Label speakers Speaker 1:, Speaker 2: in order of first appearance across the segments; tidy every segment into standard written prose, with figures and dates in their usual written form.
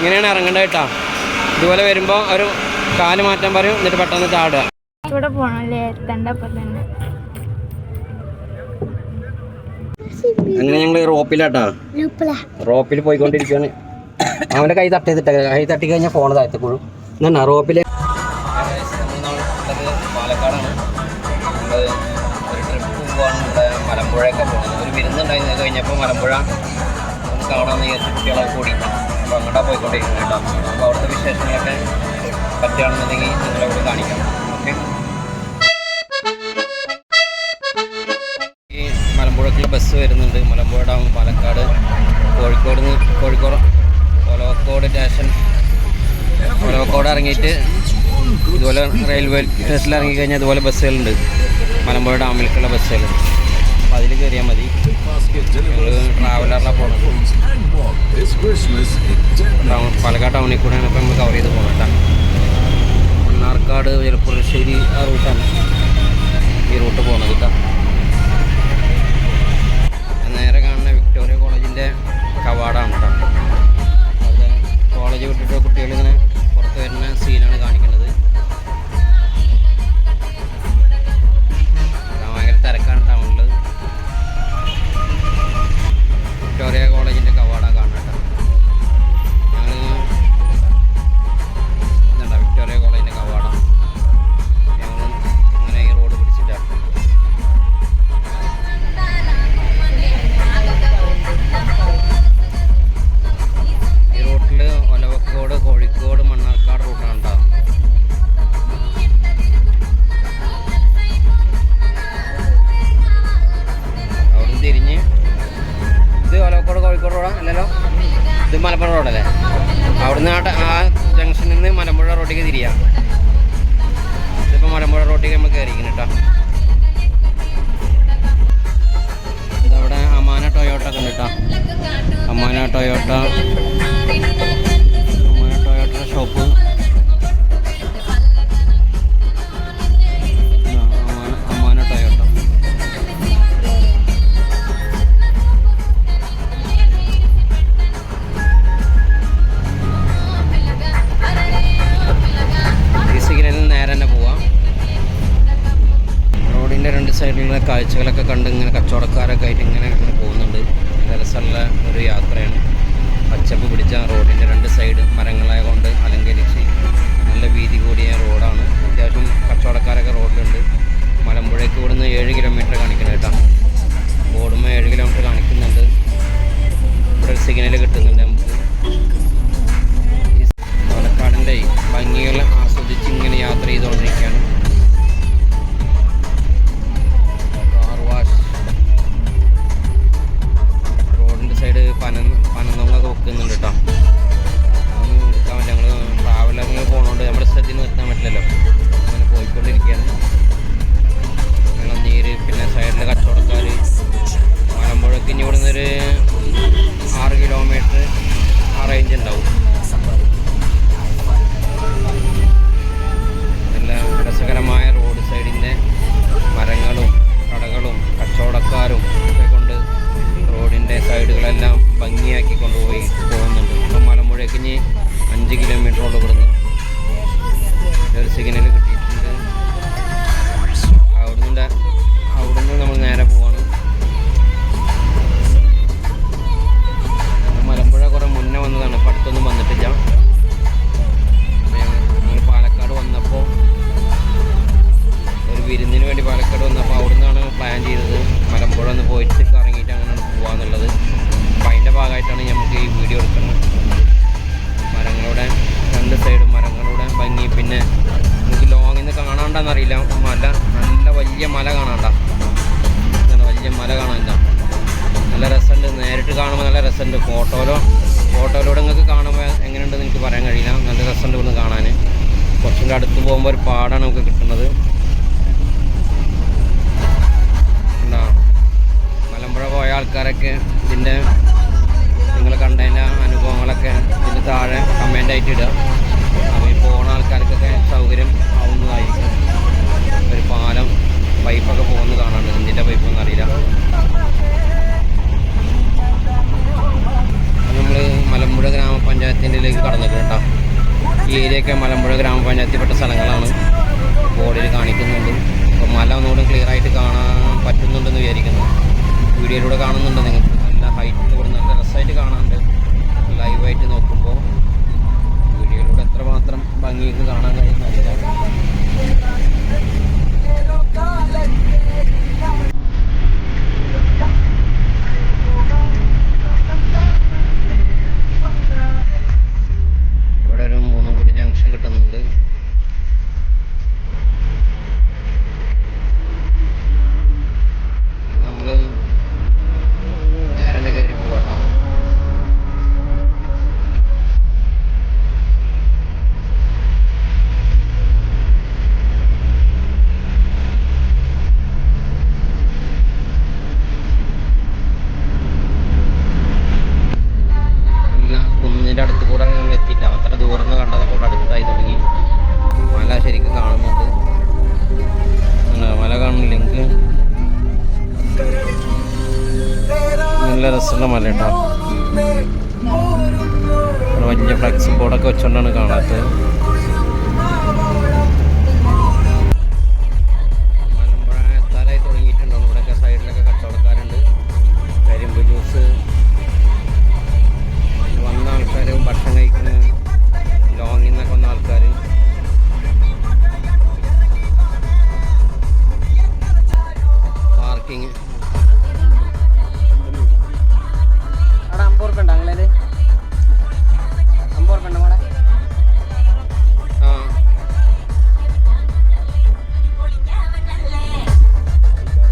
Speaker 1: ഇങ്ങനെയാണ് ഇറങ്ങേണ്ടത് കേട്ടോ. ഇതുപോലെ വരുമ്പോൾ ഒരു കാല് മാറ്റാൻ പറയും, എന്നിട്ട് പെട്ടെന്ന് ചാടുക.
Speaker 2: ഇവിടെ പോണല്ലേ എത്തണ്ടപ്പോൾ തന്നെ.
Speaker 1: അങ്ങനെ ഞങ്ങൾ റോപ്പിലാട്ടാ, റോപ്പിൽ പോയിക്കൊണ്ടിരിക്കുകയാണ്. അവൻ്റെ കൈ തട്ടി കഴിഞ്ഞാൽ ഫോണ് താഴ്ത്തപ്പോഴും എന്നാ റോപ്പിൽ. പാലക്കാടാണ്. നമ്മൾ ഒരു ട്രിപ്പ് പോകാൻ ഇവിടെ മലമ്പുഴയൊക്കെ പോകുന്നത്. ഒരു വിരുന്നുണ്ടായി കഴിഞ്ഞപ്പോൾ മലമ്പുഴ ഒന്ന് കാണാമെന്ന് വിചാരിച്ച കുട്ടികളൊക്കെ കൂടി. അപ്പോൾ അങ്ങോട്ടാണ് പോയിക്കൊണ്ടിരിക്കുന്നത് കേട്ടോ. അപ്പോൾ അവിടുത്തെ വിശേഷങ്ങളൊക്കെ പറ്റുകയാണെന്നുണ്ടെങ്കിൽ നിങ്ങളെ കൂടി കാണിക്കാം. ഓക്കെ. ഈ മലമ്പുഴക്കുള്ള ബസ് വരുന്നുണ്ട്. Malampuzha town, Palakkad, Kozhikode Olavakkode station. ഒലവക്കോട് ഇറങ്ങിയിട്ട് ഇതുപോലെ റെയിൽവേ സ്റ്റേഷനിൽ ഇറങ്ങിക്കഴിഞ്ഞാൽ ഇതുപോലെ ബസ്സുകളുണ്ട്, മലമ്പുഴ ഡാമിലേക്കുള്ള ബസ്സുകൾ. അപ്പോൾ അതിൽ കയറിയാൽ മതി. ഞങ്ങൾ ട്രാവലറിലാണ് പോകുന്നത്. പാലക്കാട് ടൗണിൽ കൂടെയാണ് ഇപ്പോൾ നമ്മൾ കവർ ചെയ്ത് പോകുന്നത് കേട്ടോ. മണ്ണാർക്കാട്, ചെറുപ്പുളശ്ശേരി ആ റൂട്ടാണ് ഈ റൂട്ട് പോകുന്നത് കേട്ടോ. നേരെ കാണുന്ന വിക്ടോറിയ കോളേജിൻ്റെ കവാടമാണ് കേട്ടോ. അത് കോളേജ് വിട്ടിട്ട് കുട്ടികളിങ്ങനെ പുറത്ത് വരുന്ന സീനാണ് കാണിക്കുന്നത്. ഭയങ്കര തിരക്കാണ് ടൗണിൽ. വിക്ടോറിയ കോളേജിൻ്റെ കവാട കാണാം കേട്ടോ. ഞങ്ങൾ എന്താ വിക്ടോറിയ കോളേജിൻ്റെ കവാട ഞങ്ങൾ ഇങ്ങനെ ഈ റോഡ് പിടിച്ചിട്ടാണ്. ഈ റൂട്ടിൽ ഒലവക്കോട്, കോഴിക്കോട്, മണ്ണാർക്കാട് റൂട്ടാണ് കേട്ടോ. അവിടെ തിരിഞ്ഞ് ഇത് ഒലവക്കോട് കോഴിക്കോട് റോഡാണ് അല്ലല്ലോ, ഇത് മലമ്പുഴ റോഡല്ലേ. അവിടുന്ന് ആ ജംഗ്ഷനിൽ നിന്ന് മലമ്പുഴ റോഡിലേക്ക് തിരിയാം. ഇതിപ്പോൾ മലമ്പുഴ റോഡിലേക്ക് നമ്മൾ കയറിയിരിക്കുന്നു കേട്ടോ. ഇതവിടെ അമാന ടൊയോട്ട ഒക്കെ ഉണ്ട് കേട്ടോ. Amana Toyota shop. Amana Toyota. ഈ സിഗ്നലിൽ നേരെ തന്നെ പോവാം. റോഡിൻ്റെ രണ്ട് സൈഡിലുള്ള കാഴ്ചകളൊക്കെ കണ്ട് ഇങ്ങനെ കച്ചവടക്കാരൊക്കെ ആയിട്ട് ഇങ്ങനെ പോകുന്നുണ്ട്. നല്ല രസമുള്ള ഒരു യാത്രയാണ്. പച്ചപ്പ് പിടിച്ച റോഡിൻ്റെ രണ്ട് സൈഡ് മരങ്ങളായതുകൊണ്ട് അലങ്കരിച്ച് നല്ല വീതി കൂടിയ റോഡാണ്. അത്യാവശ്യം കച്ചവടക്കാരൊക്കെ റോഡിലുണ്ട്. മലമ്പുഴയ്ക്ക് ഇവിടുന്ന് 7 കിലോമീറ്റർ കാണിക്കുന്നത് കേട്ടോ. ബോർഡുമ്പോൾ 7 കിലോമീറ്റർ കാണിക്കുന്നുണ്ട്. ഇവിടെ ഒരു സിഗ്നൽ കിട്ടുന്നുണ്ട് നമുക്ക്. പാലക്കാടിൻ്റെ ഭംഗികൾ ആസ്വദിച്ച് ഇങ്ങനെ യാത്ര ചെയ്തുകൊണ്ടിരിക്കുകയാണ്. റോഡിൻ്റെ സൈഡ് പനന്തൊങ്ങൊക്കെ വെക്കുന്നുണ്ട് കേട്ടോ. അതൊന്നും എടുക്കാൻ പറ്റില്ല. ഞങ്ങൾ ട്രാവലറിൽ പോകുന്നതുകൊണ്ട് നമ്മുടെ സ്ഥലത്തിൽ നിർത്താൻ പറ്റില്ലല്ലോ. അങ്ങനെ പോയിക്കൊണ്ടിരിക്കുകയാണ്. നീര് പിന്നെ സൈഡിലെ കച്ചവടക്കാർ. മലമ്പുഴക്ക് ഇനി ഇവിടുന്ന് ഒരു 6 കിലോമീറ്റർ ആ റേഞ്ച് ഉണ്ടാവും. നല്ല രസകരമായ റോഡ് സൈഡിൻ്റെ മരങ്ങളും കടകളും കച്ചവടക്കാരും ഒക്കെ കൊണ്ട് റോഡിൻ്റെ സൈഡുകളെല്ലാം ഭംഗിയാക്കി കൊണ്ടുപോയി പോകുന്നുണ്ട്. ഇപ്പം മലമ്പുഴയ്ക്ക് ഇനി 5 കിലോമീറ്ററോട് ഇവിടുന്ന് ഒരു സിഗ്നൽ കിട്ടിയിട്ടുണ്ട്. അവിടുന്ന് നമ്മൾ നേരെ പോവാണ്. മലമ്പുഴ കുറേ മുന്നേ വന്നതാണ്, ഇപ്പം അടുത്തൊന്നും വന്നിട്ടില്ല. ഞങ്ങൾ പാലക്കാട് വന്നപ്പോൾ ഒരു വിരുന്നിന് വേണ്ടി പാലക്കാട് വന്നപ്പോൾ അവിടെ നിന്നാണ് പ്ലാൻ ചെയ്തത് മലമ്പുഴ ഒന്ന് പോയിട്ട് കറങ്ങിയിട്ട് അങ്ങനെ പോകാമെന്നുള്ളത്. അപ്പം അതിൻ്റെ ഭാഗമായിട്ടാണ് നമുക്ക് ഈ വീഡിയോ എടുക്കുന്നത്. മരങ്ങളുടെ രണ്ട് സൈഡും മരങ്ങളുടെ ഭംഗി. പിന്നെ നമുക്ക് ലോങ്ങിൽ നിന്ന് കാണാണ്ടെന്നറിയില്ല, നല്ല വലിയ മല കാണാണ്ട. വലിയ മല കാണാനില്ല. നല്ല രസമുണ്ട്. നേരിട്ട് കാണുമ്പോൾ നല്ല രസമുണ്ട്. ഫോട്ടോയിലൂടെ നിങ്ങൾക്ക് കാണുമ്പോൾ എങ്ങനെയുണ്ടെന്ന് എനിക്ക് പറയാൻ കഴിയില്ല. നല്ല രസമുണ്ട് ഇവിടുന്ന് കാണാൻ. കുറച്ചും കൂടെ അടുത്ത് പോകുമ്പോൾ ഒരു പാടാണ് നമുക്ക് കിട്ടുന്നത്. മലമ്പുഴ പോയ ആൾക്കാരൊക്കെ ഇതിൻ്റെ നിങ്ങൾ കണ്ടതിൻ്റെ അനുഭവങ്ങളൊക്കെ ഇതിൻ്റെ താഴെ കമൻ്റായിട്ട് ഇടുക. അപ്പോൾ ഈ പോകുന്ന ആൾക്കാർക്കൊക്കെ സൗകര്യം ആവുന്നതായിരിക്കും. ഒരു പാലം പൈപ്പൊക്കെ പോകുന്നത് കാണാണ്ട്. എന്തിൻ്റെ പൈപ്പൊന്നും അറിയില്ല. നമ്മൾ മലമ്പുഴ ഗ്രാമപഞ്ചായത്തിൻ്റെലേക്ക് കടന്നു ഈ ഏരിയയൊക്കെ മലമ്പുഴ ഗ്രാമപഞ്ചായത്തിൽപ്പെട്ട സ്ഥലങ്ങളാണ് ബോർഡിൽ കാണിക്കുന്നുണ്ട്. അപ്പോൾ മല ഒന്നുകൂടെ ക്ലിയർ ആയിട്ട് കാണാൻ പറ്റുന്നുണ്ടെന്ന് വിചാരിക്കുന്നു. വീഡിയോയിലൂടെ കാണുന്നുണ്ട് നിങ്ങൾക്ക്. നല്ല ഹൈറ്റ് കൂടെ നല്ല രസമായിട്ട് കാണാനുണ്ട്. ലൈവായിട്ട് നോക്കുമ്പോൾ വീഡിയോയിലൂടെ എത്രമാത്രം ഭംഗിക്ക് കാണാൻ കഴിയുന്നില്ല. ഇവിടെ ഒരു 3 കൂടി ജംഗ്ഷൻ കിട്ടുന്നുണ്ട്. നമ്മൾ നേരെ കയറി പോകണം. കുന്നിൻ്റെ അടുത്ത് കൂടെ എത്തിയിട്ടാണ്. അത്ര ദൂരം കണ്ടതൊക്കെ ഇവിടെ അടുത്തായി തുടങ്ങി. മല ശരിക്കും കാണുന്നുണ്ട്. മല കാണുന്നില്ല എനിക്ക്. നല്ല രസമുള്ള മല കേട്ടോ. വലിയ ഫ്ലക്സ് ബോർഡൊക്കെ വെച്ചുകൊണ്ടാണ് കാണാത്തത്. മലമ്പുഴ എത്താറായി തുടങ്ങിയിട്ടുണ്ടോ? ഇവിടെയൊക്കെ സൈഡിലൊക്കെ കച്ചവടക്കാരുണ്ട്. കരിമ്പ് ജ്യൂസ് വന്ന ആൾക്കാർ, ഭക്ഷണം കഴിക്കുന്ന ലോങ്ങിൽ നിന്നൊക്കെ വന്ന ആൾക്കാർ. പാർക്കിങ് അവിടെ 50 ഉറുപ്പ്യ ഉണ്ടോ? അങ്ങനെ 50 ഉറുപ്പ്യ ഉണ്ടോ മോളെ? ആ,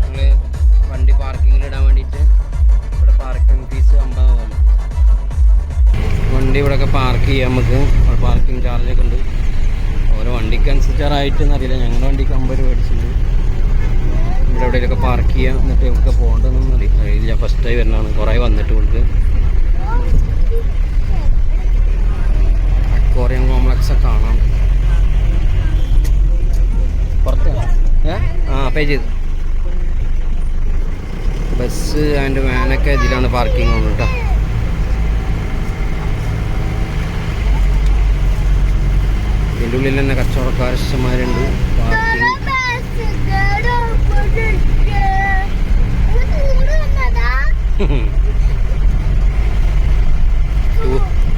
Speaker 1: നിങ്ങൾ വണ്ടി പാർക്കിങ്ങിൽ ഇടാൻ വേണ്ടിയിട്ട് ഇവിടെ പാർക്കിംഗ് ഫീസ് 50 ആണ്. വണ്ടി ഇവിടെയൊക്കെ പാർക്ക് ചെയ്യാം നമുക്ക്. പാർക്കിംഗ് ചാർജൊക്കെ ഉണ്ട്. ഓരോ വണ്ടിക്ക് അനുസരിച്ചാറായിട്ടെന്ന് അറിയില്ല. ഞങ്ങളുടെ വണ്ടിക്ക് 50 രൂപ മേടിച്ചിട്ടുണ്ട്. ഇവിടെ എവിടെയൊക്കെ പാർക്ക് ചെയ്യാം. എന്നിട്ട് ഇവിടെ പോകേണ്ടതെന്നൊന്നും അറിയില്ല. ഫസ്റ്റായി വരുന്നതാണ്. കുറേ വന്നിട്ട് കൊടുത്ത് അക്വേറിയം കോംപ്ലക്സ് ഒക്കെ കാണാം. പുറത്ത് പേ ചെയ്ത് ബസ് ആൻഡ് വാനൊക്കെ ഇതിലാണ് പാർക്കിംഗ് ആണ് കേട്ടോ. ഇതിൻ്റെ ഉള്ളിൽ തന്നെ കച്ചവടക്കാരന്മാരുണ്ട്. പാർക്കിംഗ്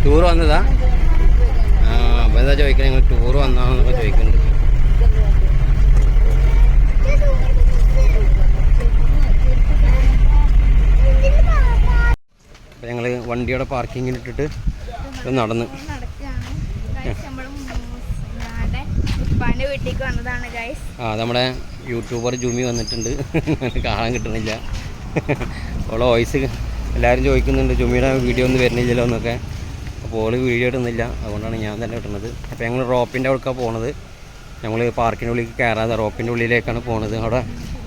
Speaker 1: ടൂർ വന്നതാ? അപ്പം എന്താ ചോദിക്കണേ? നിങ്ങൾ ടൂർ വന്നാണെന്നൊക്കെ ചോദിക്കുന്നുണ്ട്. അപ്പം ഞങ്ങൾ വണ്ടിയുടെ പാർക്കിങ്ങിലിട്ടിട്ട് നടന്ന്
Speaker 2: വീട്ടിലേക്ക് വന്നതാണ് ഗൈസ്.
Speaker 1: നമ്മുടെ യൂട്യൂബർ ജുമി വന്നിട്ടുണ്ട്. കാണാൻ കിട്ടുന്നില്ല. അവളെ വോയിസ് എല്ലാവരും ചോദിക്കുന്നുണ്ട്, ജുമിയുടെ വീഡിയോ ഒന്നും വരുന്നില്ലല്ലോ എന്നൊക്കെ. അപ്പോൾ ഓള് വീഡിയോ ഇടുന്നില്ല. അതുകൊണ്ടാണ് ഞാൻ തന്നെ ഇടുന്നത്. അപ്പോൾ ഞങ്ങൾ റോപ്പിൻ്റെ അവിടേക്കാണ് പോണത്. ഞങ്ങൾ പാർക്കിൻ്റെ ഉള്ളിലേക്ക് കയറാതെ റോപ്പിൻ്റെ ഉള്ളിലേക്കാണ് പോണത്. അവിടെ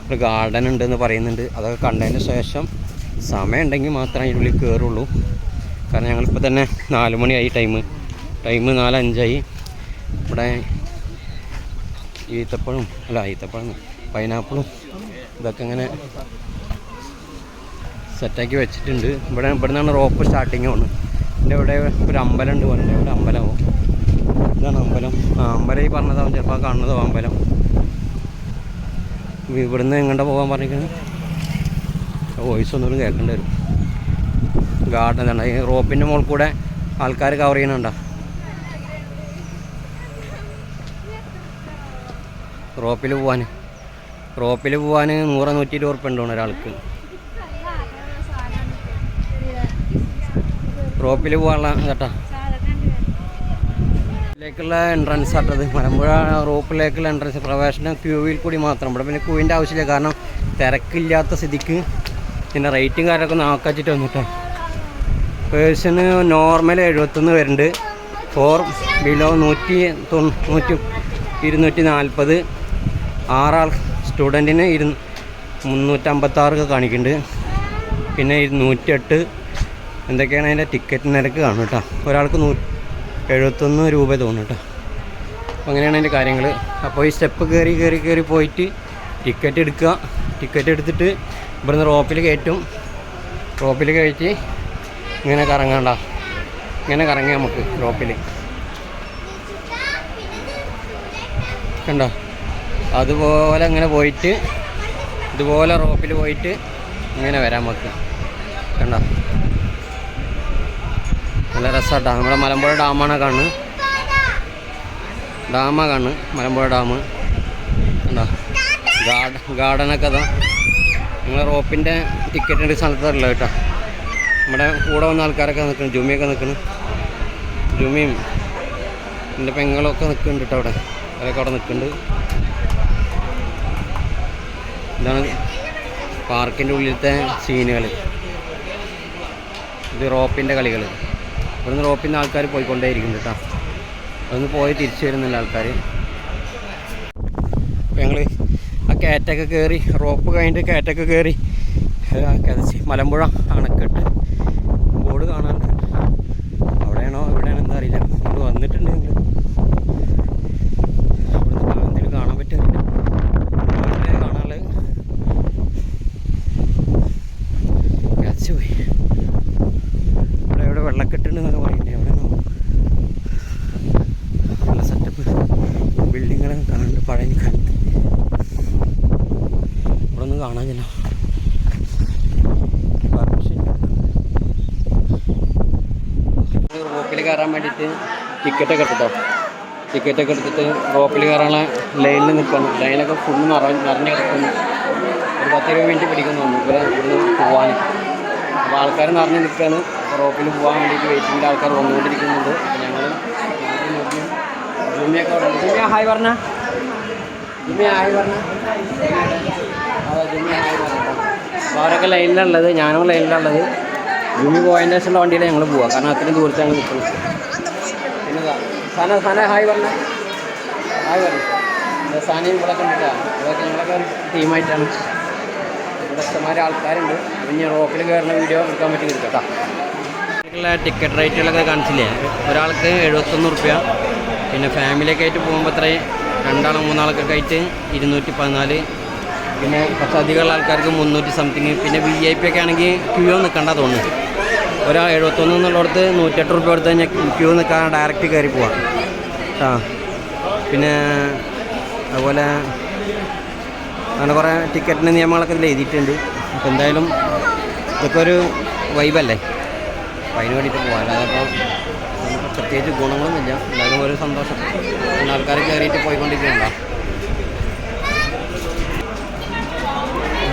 Speaker 1: ഒരു ഗാർഡൻ ഉണ്ടെന്ന് പറയുന്നുണ്ട്. അതൊക്കെ കണ്ടതിന് ശേഷം സമയം ഉണ്ടെങ്കിൽ മാത്രമേ അതിൻ്റെ ഉള്ളിൽ കയറുള്ളൂ. കാരണം ഞങ്ങളിപ്പോൾ തന്നെ 4 മണിയായി. ടൈം 4:05. ഇവിടെ ഈത്തപ്പഴം പൈനാപ്പിളും ഇതൊക്കെ ഇങ്ങനെ സെറ്റാക്കി വെച്ചിട്ടുണ്ട്. ഇവിടെ നിന്നാണ് റോപ്പ് സ്റ്റാർട്ടിങ് ആണ്. എൻ്റെ ഇവിടെ ഒരു അമ്പലം ഉണ്ട് പറഞ്ഞത്. ഇവിടെ അമ്പലമാവും. ഇതാണ് അമ്പലം. അമ്പലം ഈ പറഞ്ഞതാവും, ചിലപ്പോൾ കാണുന്നതാവും അമ്പലം. ഇവിടുന്ന് എങ്ങോട്ടാ പോകാൻ പറഞ്ഞിരിക്കുന്നത്? വോയിസ് ഒന്നുകൂടി കേൾക്കേണ്ടി വരും. ഗാർഡൻ ആണ്. ഈ റോപ്പിൻ്റെ മുകളിൽ കൂടെ ആൾക്കാർ കവർ ചെയ്യണുണ്ടോ? റോപ്പിൽ പോവാൻ 100-120 ഉറുപ്പ്യ ഉണ്ടോ ഒരാൾക്ക്? റോപ്പിൽ പോകാനുള്ള കേട്ടാ. ലേക്കുള്ള എൻട്രൻസ് ആട്ടത്. മലമ്പുഴ റോപ്പിലേക്കുള്ള എൻട്രൻസ് പ്രവേശനം ക്യൂവിൽ കൂടി മാത്രം. ഇവിടെ പിന്നെ ക്യൂവിൻ്റെ ആവശ്യമില്ല. കാരണം തിരക്കില്ലാത്ത സ്ഥിതിക്ക് പിന്നെ റേറ്റും കാര്യമൊക്കെ നാക്കാച്ചിട്ട് വന്നിട്ടോ. പേഴ്സണ് നോർമൽ 71 വരുന്നുണ്ട്. 4 ബിലോ 240. 6 സ്റ്റുഡൻറ്റിന് 356 കാണിക്കുന്നുണ്ട്. പിന്നെ 108 എന്തൊക്കെയാണ് അതിൻ്റെ ടിക്കറ്റ് നിരക്ക് കാണും കേട്ടോ. ഒരാൾക്ക് 71 രൂപ തോന്നും കേട്ടോ. അപ്പോൾ അങ്ങനെയാണ് അതിൻ്റെ കാര്യങ്ങൾ. അപ്പോൾ ഈ സ്റ്റെപ്പ് കയറി പോയിട്ട് ടിക്കറ്റ് എടുക്കുക. ടിക്കറ്റ് എടുത്തിട്ട് ഇവിടുന്ന് റോപ്പിൽ കയറ്റി ഇങ്ങനെ കറങ്ങാണ്ട. ഇങ്ങനെ കറങ്ങി നമുക്ക് റോപ്പിൽ കണ്ടോ, അതുപോലെ ഇങ്ങനെ പോയിട്ട് ഇതുപോലെ റോപ്പിൽ പോയിട്ട് ഇങ്ങനെ വരാൻ നമുക്ക്. കണ്ടോ, നല്ല രസമാട്ടോ. നമ്മുടെ മലമ്പുഴ ഡാമാണ് കാണുന്നത്. മലമ്പുഴ ഡാം കണ്ടോ. ഗാർഡനൊക്കെ അതാ. നിങ്ങൾ റോപ്പിൻ്റെ ടിക്കറ്റിൻ്റെ സ്ഥലത്തല്ല കേട്ടോ. നമ്മുടെ കൂടെ വന്ന ആൾക്കാരൊക്കെ നിൽക്കുന്നു. ജുമിയൊക്കെ നിൽക്കുന്നു. ജുമിയും എൻ്റെ പെങ്ങളൊക്കെ നിൽക്കുന്നുണ്ട് കേട്ടോ. അവരൊക്കെ അവിടെ നിൽക്കുന്നുണ്ട്. ഇതാണ് പാർക്കിൻ്റെ ഉള്ളിലത്തെ സീനുകൾ. ഇത് റോപ്പിൻ്റെ കളികൾ. ഇവിടുന്ന് റോപ്പിൽ നിന്ന് ആൾക്കാർ പോയിക്കൊണ്ടേയിരിക്കുന്നു കേട്ടോ. അതൊന്ന് പോയി തിരിച്ചു വരുന്നില്ല ആൾക്കാർ. അപ്പോൾ ഞങ്ങൾ ആ കയറ്റൊക്കെ കയറി, റോപ്പ് കഴിഞ്ഞിട്ട് കയറ്റൊക്കെ കയറി മലമ്പുഴ അണക്കെട്ട് ബോർഡ് കാണാനുണ്ട്. അവിടെയാണോ ഇവിടെയാണോ എന്താ അറിയില്ല. നമ്മൾ വന്നിട്ടുണ്ട്. ഞങ്ങൾ ഇവിടുന്ന് എന്തെങ്കിലും കാണാൻ പറ്റുന്നില്ല. കാണാനുള്ളത് കച്ചു പോയി. ഇവിടെ വെള്ളക്കെട്ടുണ്ടെന്നൊക്കെ പറയുന്നത്. എവിടെയാണോ നല്ല സെറ്റപ്പ് ബിൽഡിങ്ങുകളൊക്കെ കാണുന്നുണ്ട്. പഴയ കാലത്ത് ഇവിടെ ഒന്നും കാണാനില്ല. റോപ്പിൽ കയറാൻ വേണ്ടിയിട്ട് ടിക്കറ്റൊക്കെ എടുത്തിട്ട് റോപ്പിൽ കയറാനുള്ള ലൈനിൽ നിൽക്കണം. ലൈനൊക്കെ ഫുള്ള് നിറഞ്ഞ് കിടക്കുന്നു. ഒരു 10-20 മിനിറ്റ് പിടിക്കുന്നു ഇവിടെ ഇവിടുന്ന് പോകാൻ. അപ്പോൾ ആൾക്കാർ നിറഞ്ഞ് നിൽക്കുകയാണ്. റോപ്പിൽ പോകാൻ വേണ്ടിയിട്ട് വെയിറ്റിങ്ങിൻ്റെ ആൾക്കാർ വന്നുകൊണ്ടിരിക്കുന്നുണ്ട്. അപ്പോൾ ഞങ്ങൾ ജുമിയൊക്കെ അവിടെ. ജുമിയ ഹായ് പറഞ്ഞ. അതെ, ജുമിയ ഹായ് പറഞ്ഞോ. അപ്പോൾ അവരൊക്കെ ലൈനിലുള്ളത്, ഞാനും ലൈനിലുള്ളത്. ജുമി പോയതിൻ്റെ ശേഷമുള്ള വണ്ടിയിലാണ് ഞങ്ങൾ പോവുക. കാരണം അത്രയും ദൂരത്ത് ഞങ്ങൾ നിൽക്കുന്നത്. പിന്നെ സാന ഹായ് പറഞ്ഞു. സാനയും ഇവിടെ കണ്ടിട്ടാ. അതൊക്കെ ഞങ്ങളൊക്കെ ടീമായിട്ടാണ്. ഇവിടെ ഇഷ്ടംമാരെ ആൾക്കാരുണ്ട്. ഇനി റോപ്പിൽ കയറുന്ന വീഡിയോ എടുക്കാൻ പറ്റി കേട്ടോ. ടിക്കറ്റ് റേറ്റുകളൊക്കെ കാണിച്ചില്ലേ. ഒരാൾക്ക് 71 റുപ്യ. പിന്നെ ഫാമിലിയൊക്കെ ആയിട്ട് പോകുമ്പോൾ അത്രയും 2-3 ആയിട്ട് 214. പിന്നെ കുറച്ച് അധികമുള്ള ആൾക്കാർക്ക് 300 സംതിങ്. പിന്നെ VIP ഒക്കെ ആണെങ്കിൽ ക്യൂ നിൽക്കണ്ട തോന്നുന്നു. ഒരാൾ 71 എന്നുള്ളിടത്ത് 108 റുപ്യ കൊടുത്ത് കഴിഞ്ഞാൽ ക്യൂ നിൽക്കാൻ ഡയറക്റ്റ് കയറി പോവാം ആ. പിന്നെ അതുപോലെ അങ്ങനെ കുറേ ടിക്കറ്റിൻ്റെ നിയമങ്ങളൊക്കെ ഇതിൽ എഴുതിയിട്ടുണ്ട്. അപ്പോൾ എന്തായാലും ഇതൊക്കെ ഒരു വൈബല്ലേ. അപ്പോൾ അതിന് വേണ്ടിയിട്ട് പോകാം. അല്ലാതെ അപ്പോൾ നമുക്ക് പ്രത്യേകിച്ച് ഗുണങ്ങളൊന്നുമില്ല. എന്തായാലും ഒരു സന്തോഷം. പിന്നെ ആൾക്കാർ കയറിയിട്ട് പോയിക്കൊണ്ടിരിക്കുന്നുണ്ടോ.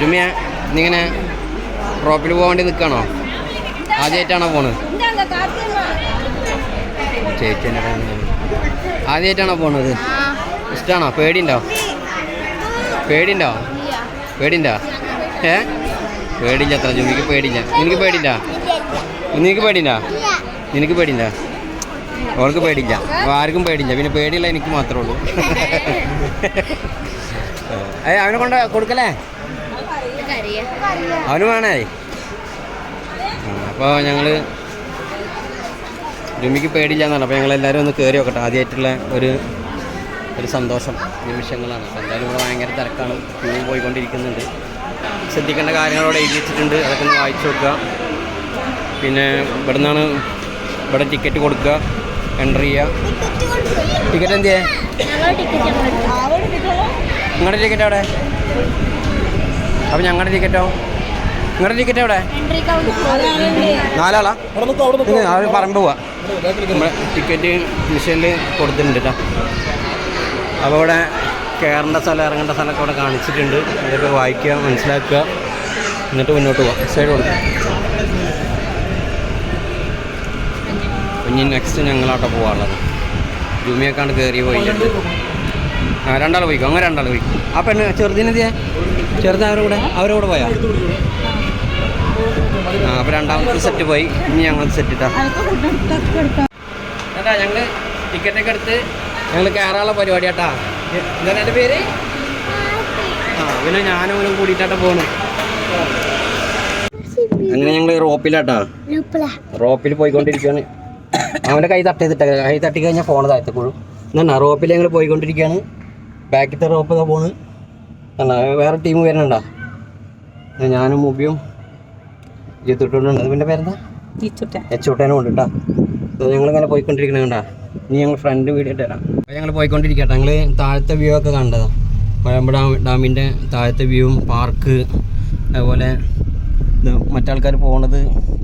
Speaker 1: ജുമിയ ഇന്നിങ്ങനെ റോപ്പിൽ പോകാൻ വേണ്ടി നിൽക്കുകയാണോ? ആദ്യമായിട്ടാണോ പോണത്? ചേച്ചി ആദ്യമായിട്ടാണോ പോണത്? ഇഷ്ടമാണോ? പേടിയുണ്ടോ? പേടിയുണ്ടോ? പേടിയില്ല അത്ര. ജുമിക്ക് പേടിയില്ല. നിനക്ക് പേടിയില്ല? അവൾക്ക് പേടിയില്ല. ആർക്കും പേടിയില്ല. പിന്നെ പേടിയില്ല എനിക്ക് മാത്രമേ ഉള്ളൂ. അവനെ കൊണ്ട് കൊടുക്കല്ലേ? അവന് വേണേ. അപ്പോൾ ഞങ്ങൾ ജുമിക്ക് പേടിയില്ല എന്നാണ്. അപ്പോൾ ഞങ്ങളെല്ലാവരും ഒന്ന് കയറി നോക്കട്ടെ. ആദ്യമായിട്ടുള്ള ഒരു സന്തോഷം നിമിഷങ്ങളാണ്. അപ്പോൾ എന്തായാലും ഇവിടെ ഭയങ്കര തിരക്കാണ്. ക്യൂ പോയിക്കൊണ്ടിരിക്കുന്നുണ്ട്. ശ്രദ്ധിക്കേണ്ട കാര്യങ്ങളോടെ എഴുതി വെച്ചിട്ടുണ്ട്. അതൊക്കെ ഒന്ന് വായിച്ചു നോക്കുക. പിന്നെ ഇവിടെ നിന്നാണ് ടിക്കറ്റ് കൊടുക്കുക, എൻട്രി ചെയ്യുക. ടിക്കറ്റ് എന്ത് ചെയ്യാ? നിങ്ങളുടെ ടിക്കറ്റ് അവിടെ. അപ്പോൾ ഞങ്ങളുടെ ടിക്കറ്റോ? നിങ്ങളുടെ ടിക്കറ്റ് എവിടെ? 4 ആളാ? അവർ പറമ്പ് പോവാ. നമ്മുടെ ടിക്കറ്റ് മിഷനിൽ കൊടുത്തിട്ടുണ്ട് കേട്ടോ. അപ്പോൾ ഇവിടെ കയറേണ്ട സ്ഥലം ഇറങ്ങേണ്ട സ്ഥലമൊക്കെ ഇവിടെ കാണിച്ചിട്ടുണ്ട്. അതൊക്കെ വായിക്കുക, മനസ്സിലാക്കുക, എന്നിട്ട് മുന്നോട്ട് പോവാം. സൈഡ് കൊടുക്കുക. ഇനി നെക്സ്റ്റ് ഞങ്ങളാട്ടോ പോകാനുള്ളത്. ജുമിയൊക്കെയാണ് കയറി പോയിട്ടുണ്ട്. 2 ആൾ പോയിക്കോ. അങ്ങനെ 2 ആൾ പോയി. ആ പെണ്ണ് ചെറുതിനെത്തിയേ? ചെറുത് അവരുടെ കൂടെ പോയാ? അപ്പോൾ രണ്ടാമത്തെ സെറ്റ് പോയി. ഇനി ഞങ്ങൾ സെറ്റ് ഇട്ടാ. ഏട്ടാ ഞങ്ങൾ ടിക്കറ്റൊക്കെ എടുത്ത് ഞങ്ങൾ കയറാനുള്ള പരിപാടി കേട്ടാ. എന്താണ് എൻ്റെ പേര്? പിന്നെ ഞാനും അവനും കൂടിയിട്ടാ പോണു. അങ്ങനെ ഞങ്ങൾ റോപ്പിൽ പോയിക്കൊണ്ടിരിക്കുകയാണ്. അവൻ്റെ കൈ തട്ടി കഴിഞ്ഞാൽ ഫോണ് താഴ്ത്തപ്പോഴും എന്നാ റോപ്പിൽ ഞങ്ങൾ പോയിക്കൊണ്ടിരിക്കുകയാണ്. ബാക്കിലത്തെ റോപ്പ് ഇതാ പോണ്. എന്നാ വേറെ ടീം വരുന്നുണ്ടോ? ഞാനും മുബിയും ജിത്തുട്ടുണ്ട്. പിന്നെ പേരെന്താ? എച്ചൂട്ടേനും ഉണ്ട് കേട്ടോ. ഞങ്ങളിങ്ങനെ പോയിക്കൊണ്ടിരിക്കണ കണ്ടാ. ഇനി ഞങ്ങൾ ഫ്രണ്ട് വീഡിയോ ഇട്ട് തരാം. അപ്പോൾ ഞങ്ങൾ പോയിക്കൊണ്ടിരിക്കട്ടെ. ഞങ്ങൾ താഴത്തെ വ്യൂ ഒക്കെ കണ്ടതാണ്. മലമ്പുഴ ഡാമിൻ്റെ താഴത്തെ വ്യൂവും പാർക്ക്, അതുപോലെ ഇത് മറ്റാൾക്കാർ പോകുന്നത്,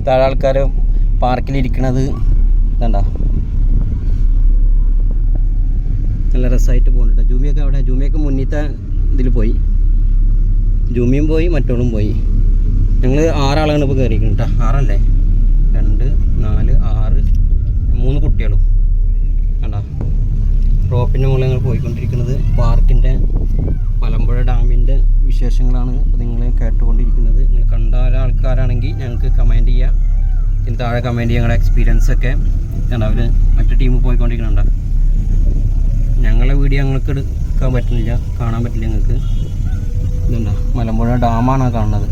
Speaker 1: താഴെ ആൾക്കാർ പാർക്കിലിരിക്കണത് ഇതണ്ട നല്ല രസമായിട്ട് പോകുന്നുണ്ട്. ജൂമിയൊക്കെ അവിടെ, ജൂമിയൊക്കെ മുന്നിലത്തെ ഇതിൽ പോയി, ജൂമിയും പോയി മറ്റോളും പോയി. ഞങ്ങൾ 6 ആളാണ് ഇപ്പോൾ കയറിയിരിക്കുന്നത് കേട്ടോ. 6 അല്ലേ, 2, 4, 6, 3 കുട്ടികളും കണ്ടോ. റോപ്പിൻ്റെ മുകളിൽ ഞങ്ങൾ പോയിക്കൊണ്ടിരിക്കുന്നത് പാർക്കിൻ്റെ മലമ്പുഴ ഡാമിൻ്റെ വിശേഷങ്ങളാണ് നിങ്ങൾ കേട്ടുകൊണ്ടിരിക്കുന്നത്. നിങ്ങൾ കണ്ട ആൾക്കാരാണെങ്കിൽ ഞങ്ങൾക്ക് കമൻറ്റ് ചെയ്യുക. ഇതിന് താഴെ കമൻറ്റ് ചെയ്യുക ഞങ്ങളുടെ എക്സ്പീരിയൻസ് ഒക്കെ. കണ്ടോ അവർ മറ്റു ടീം പോയിക്കൊണ്ടിരിക്കുന്നുണ്ടോ. ഞങ്ങളെ വീഡിയോ ഞങ്ങൾക്ക് എടുക്കാൻ പറ്റുന്നില്ല, കാണാൻ പറ്റില്ല ഞങ്ങൾക്ക്. ഇതുണ്ടോ മലമ്പുഴ ഡാമാണ് കാണുന്നത്.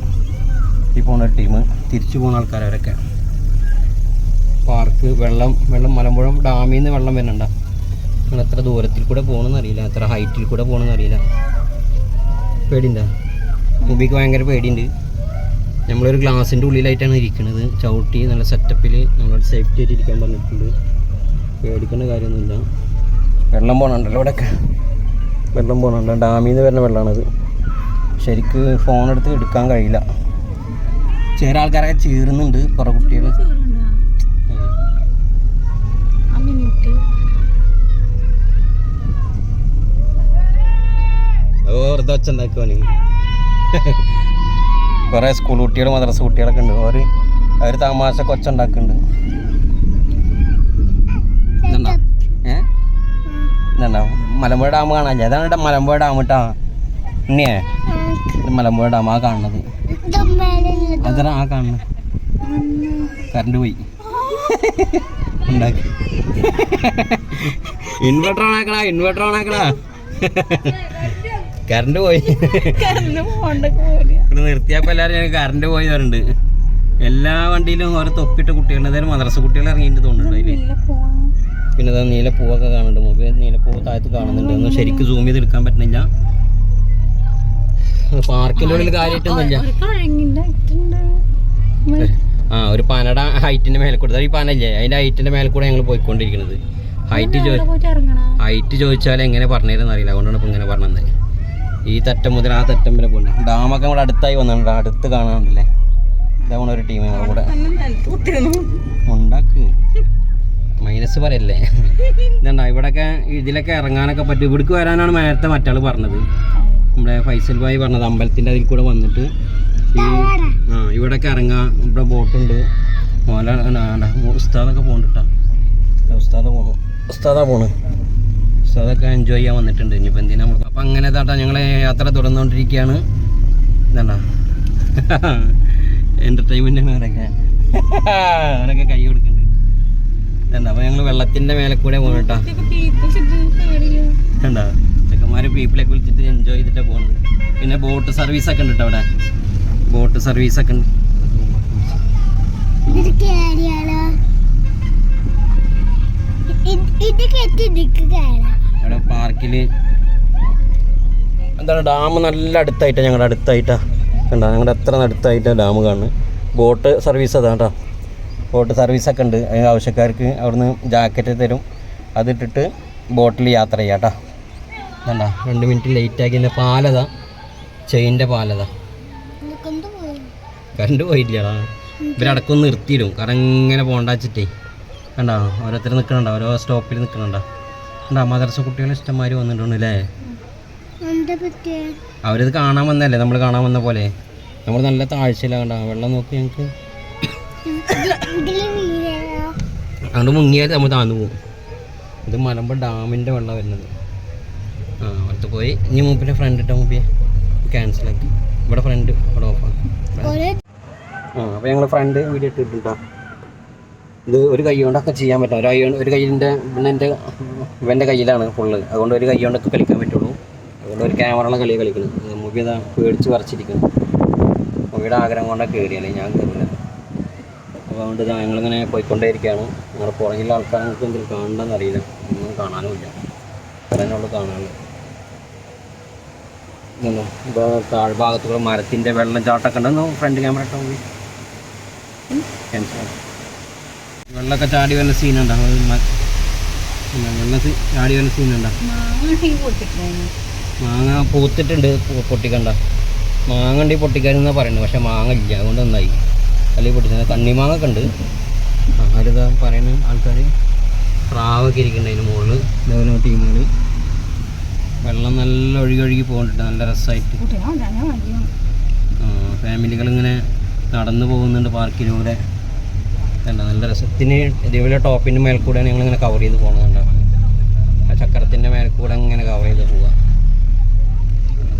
Speaker 1: ഈ പോകുന്ന ടീം തിരിച്ചു പോകുന്ന ആൾക്കാരവരൊക്കെ. പാർക്ക് വെള്ളം മലമ്പുഴ ഡാമിൽ നിന്ന് വെള്ളം വരുന്നുണ്ടോ. നിങ്ങൾ എത്ര ദൂരത്തിൽ കൂടെ പോകണമെന്ന് അറിയില്ല, എത്ര ഹൈറ്റിൽ കൂടെ പോകണമെന്ന് അറിയില്ല. പേടിയുണ്ടോ? മുബിക്ക് ഭയങ്കര പേടിയുണ്ട്. നമ്മളൊരു ഗ്ലാസിൻ്റെ ഉള്ളിലായിട്ടാണ് ഇരിക്കുന്നത്. ചവിട്ടി നല്ല സെറ്റപ്പിൽ നമ്മളോട് സേഫ്റ്റി ആയിട്ട് ഇരിക്കാൻ പറഞ്ഞിട്ടുണ്ട്. പേടിക്കേണ്ട കാര്യമൊന്നുമില്ല. വെള്ളം പോകണുണ്ടല്ലോ ഇവിടെയൊക്കെ, വെള്ളം പോകണുണ്ട്. ഡാമിൽ നിന്ന് വരുന്ന വെള്ളമാണത്. ശരിക്ക് ഫോണെടുത്ത് എടുക്കാൻ കഴിയില്ല. ചില ആൾക്കാരൊക്കെ ചീറുന്നുണ്ട്, കുറേ കുട്ടികൾ. വെറുതെ വെച്ചുണ്ടാക്കുവാന് കുറേ സ്കൂൾ കുട്ടികൾ മദ്രസ കുട്ടികളൊക്കെ ഉണ്ട്. അവർ തമാശ കൊച്ചുണ്ടാക്കുന്നുണ്ട്. ഇതുണ്ടോ ഇതുണ്ടോ മലമ്പുഴ ഡാം കാണാല്ലേ. അതാണ് മലമ്പുഴ ഡാം കേട്ടാ. ഇനിയേ ഇത് മലമ്പുഴ ഡാം ആ കാണുന്നത്. അതാണ് ആ കാണുന്നത്. കറണ്ട് പോയി ഉണ്ടാക്കി. ഇൻവെർട്ടർ ഓണാക്കടാ, ഇൻവെർട്ടർ ഓണാക്കടാ. കറണ്ട് പോയി. ഇവിടെ നിർത്തിയപ്പോൾ എല്ലാവരും കറണ്ട് പോയി വരുന്നുണ്ട്. എല്ലാ വണ്ടിയിലും ഓരോ തൊപ്പിട്ട കുട്ടികളുണ്ട്. അതായത് മദ്രസ കുട്ടികൾ ഇറങ്ങിയിട്ട് തോന്നുന്നുണ്ട് അതിൽ. പിന്നെ അത് നീലപ്പൂവൊക്കെ കാണുന്നുണ്ട്. മൊബൈൽ നീലപ്പൂവ് താഴത്ത് കാണുന്നുണ്ട്. ഒന്നും ശരിക്കും സൂം ചെയ്ത് എടുക്കാൻ പറ്റുന്നില്ല. പാർക്കിൻ്റെ ഉള്ളിൽ കാര്യമായിട്ടൊന്നുമില്ല. ഒരു പനയുടെ ഹൈറ്റിൻ്റെ മേലെ കൂടെ, ഈ പനല്ലേ അതിൻ്റെ ഹൈറ്റിൻ്റെ മേലെ കൂടെ ഞങ്ങൾ പോയിക്കൊണ്ടിരിക്കുന്നത്. ഹൈറ്റ് ചോദിച്ചാൽ എങ്ങനെ പറഞ്ഞിരുന്നു അറിയില്ല. അതുകൊണ്ടാണ് ഇപ്പോൾ ഇങ്ങനെ പറഞ്ഞത്. ഈ തറ്റം മുതൽ ആ തറ്റം വരെ പോകുന്നത്. ഡാമൊക്കെ നമ്മുടെ അടുത്തായി വന്നിട്ടുണ്ട്, അടുത്ത് കാണാനുണ്ടല്ലേ. ഇതാണ് ഒരു ടീം ഞങ്ങളുടെ കൂടെ ഉണ്ടാക്ക്. മൈനസ് പറയല്ലേ. ഇതുണ്ടോ ഇവിടെയൊക്കെ ഇതിലൊക്കെ ഇറങ്ങാനൊക്കെ പറ്റും. ഇവിടേക്ക് വരാനാണ് നേരത്തെ മറ്റാൾ പറഞ്ഞത്, നമ്മുടെ ഫൈസൽ ഭായി പറഞ്ഞത്. അമ്പലത്തിൻ്റെ അതിൽ കൂടെ വന്നിട്ട് ഇവിടെയൊക്കെ ഇറങ്ങാം. ഇവിടെ ബോട്ടുണ്ട്. ഉസ്താദൊക്കെ പോകുന്നുണ്ട് കേട്ടോ. ഉസ്താദാ പോണ്. ഉസ്താദൊക്കെ എൻജോയ് ചെയ്യാൻ വന്നിട്ടുണ്ട്. ഇനിയിപ്പോൾ എന്തിനാ നമ്മൾ. അപ്പം അങ്ങനെ താട്ടാ ഞങ്ങൾ യാത്ര തുടർന്നുകൊണ്ടിരിക്കുകയാണ്. ഇതാണ്ടാ എൻ്റർടൈൻമെൻറ്റാണ് അവരൊക്കെ. അവരൊക്കെ കൈ കൊടുക്കുന്നുണ്ട്. എന്താ അപ്പോൾ ഞങ്ങൾ വെള്ളത്തിൻ്റെ മേലെ കൂടെ പോകണം കേട്ടോ. കണ്ടോ ചെക്കന്മാർ പീപ്പിളൊക്കെ വിളിച്ചിട്ട് എൻജോയ് ചെയ്തിട്ടാണ് പോകുന്നത്. പിന്നെ ബോട്ട് സർവീസൊക്കെ ഉണ്ട് കേട്ടോ അവിടെ. ബോട്ട് സർവീസൊക്കെ ഉണ്ട്. അവിടെ പാർക്കിൽ എന്താണ് ഡാം നല്ല അടുത്തായിട്ടാണ്. ഞങ്ങളുടെ അടുത്തായിട്ടാണ് കണ്ടോ. ഞങ്ങളുടെ എത്ര അടുത്തായിട്ടാണ് ഡാം കാണുന്നത്. ബോട്ട് സർവീസ് അതാണ് കേട്ടോ. ബോട്ട് സർവീസൊക്കെ ഉണ്ട്. അതിന് ആവശ്യക്കാർക്ക് അവിടുന്ന് ജാക്കറ്റ് തരും. അതിട്ടിട്ട് ബോട്ടിൽ യാത്ര ചെയ്യാം കേട്ടോ. കണ്ടോ 2 മിനിറ്റ് ലേറ്റാക്കി. പിന്നെ പാലതാ, ചെയിൻ്റെ പാലതാ. കറണ്ട് പോയില്ലടാ. ഇവരടക്കൊന്ന് നിർത്തിയിടും. കാരണം ഇങ്ങനെ പോകണ്ടാച്ചിട്ടേ. കണ്ടോ ഓരോരുത്തർ നിൽക്കണുണ്ടോ, ഓരോ സ്റ്റോപ്പിൽ നിൽക്കണുണ്ടോ. കണ്ടോ മദ്രസ കുട്ടികൾ ഇഷ്ടംമാതിരി വന്നിട്ടുണ്ട് അല്ലേ. അവരിത് കാണാൻ വന്നല്ലേ, നമ്മൾ കാണാൻ വന്ന പോലെ. നമ്മൾ നല്ല താഴ്ചയിലാണ്. കണ്ടോ വെള്ളം നോക്കി ഞങ്ങൾക്ക് അങ്ങോട്ട് മുങ്ങിയാൽ നമ്മൾ താന്നു പോകും. ഇത് മലമ്പുഴ ഡാമിൻ്റെ വെള്ളം വരുന്നത്. അടുത്ത് പോയി. ഇനി മൂപ്പിൻ്റെ ഫ്രണ്ട് ഇട്ടാൽ മൂപ്പിയെ ക്യാൻസലാക്കി. ഇവിടെ ഫ്രണ്ട് ഇവിടെ ഓഫാക്കി. അപ്പോൾ ഞങ്ങൾ ഫ്രണ്ട് വീഡിയോ ഇട്ടിട്ടുണ്ടോ. ഇത് ഒരു കൈ കൊണ്ടൊക്കെ ചെയ്യാൻ പറ്റും. ഒരു കൈയിൻ്റെ പിന്നെ ഇവൻ്റെ കയ്യിലാണ് ഫുള്ള്. അതുകൊണ്ട് ഒരു കൈ കൊണ്ടൊക്കെ കളിക്കാൻ പറ്റുള്ളൂ. അതുകൊണ്ട് ഒരു ക്യാമറയുടെ കളിയാണ് കളിക്കുന്നത്. മൂവി ഇതാ പേടിച്ച് പറിച്ചിരിക്കുന്നു. മൂവിയുടെ ആഗ്രഹം കൊണ്ടൊക്കെ കയറിയല്ലേ, ഞാൻ കയറില്ല. അപ്പോൾ അതുകൊണ്ട് ഇതാ ഞങ്ങളിങ്ങനെ പോയിക്കൊണ്ടേയിരിക്കുകയാണ്. ഞങ്ങളുടെ പുറകിലുള്ള ആൾക്കാർ നമുക്ക് എന്തെങ്കിലും കാണണ്ടെന്ന് അറിയില്ല. ഒന്നും കാണാനുമില്ല. പറയാനുള്ളൂ കാണാനുള്ളൂ. ഇതൊന്നും ഇപ്പോൾ താഴ്ഭാഗത്തുള്ള മരത്തിൻ്റെ വെള്ളച്ചാട്ടമൊക്കെ ഉണ്ടെന്ന് ഫ്രണ്ട് ക്യാമറ ഇട്ടാൽ മതി. വെള്ളമൊക്കെ ചാടി വരുന്ന സീനുണ്ടാവും. വെള്ളം ചാടി വരുന്ന സീനുണ്ട. മാങ്ങ പൂത്തിട്ടുണ്ട്, പൊട്ടിക്കണ്ട. മാങ്ങ ഉണ്ട് പൊട്ടിക്കാനെന്നാ പറയുന്നത്, പക്ഷെ മാങ്ങ ഇല്ല, അതുകൊണ്ട് നന്നായി. അല്ലെങ്കിൽ പൊട്ടിച്ചത് കണ്ണിമാങ്ങ ഒക്കെ ഉണ്ട്. ആരിതാ പറയുന്ന ആൾക്കാർ പ്രാവൊക്കെ ഇരിക്കുന്നുണ്ട് അതിന് മുകളിൽ. ഇതേപോലെ ടീമുകൾ വെള്ളം നല്ല ഒഴുകി പോകുന്നുണ്ട്, നല്ല രസമായിട്ട്. ഫാമിലികളിങ്ങനെ നടന്നു പോകുന്നുണ്ട് പാർക്കിലൂടെ. നല്ല രസത്തിന് ഇതേപോലെ ടോപ്പിൻ്റെ മേൽ കൂടെയാണ് ഞങ്ങളിങ്ങനെ കവർ ചെയ്ത് പോകുന്നുണ്ട്. ആ ചക്രത്തിൻ്റെ മേൽ കൂടെ ഇങ്ങനെ കവർ ചെയ്ത് പോവുക.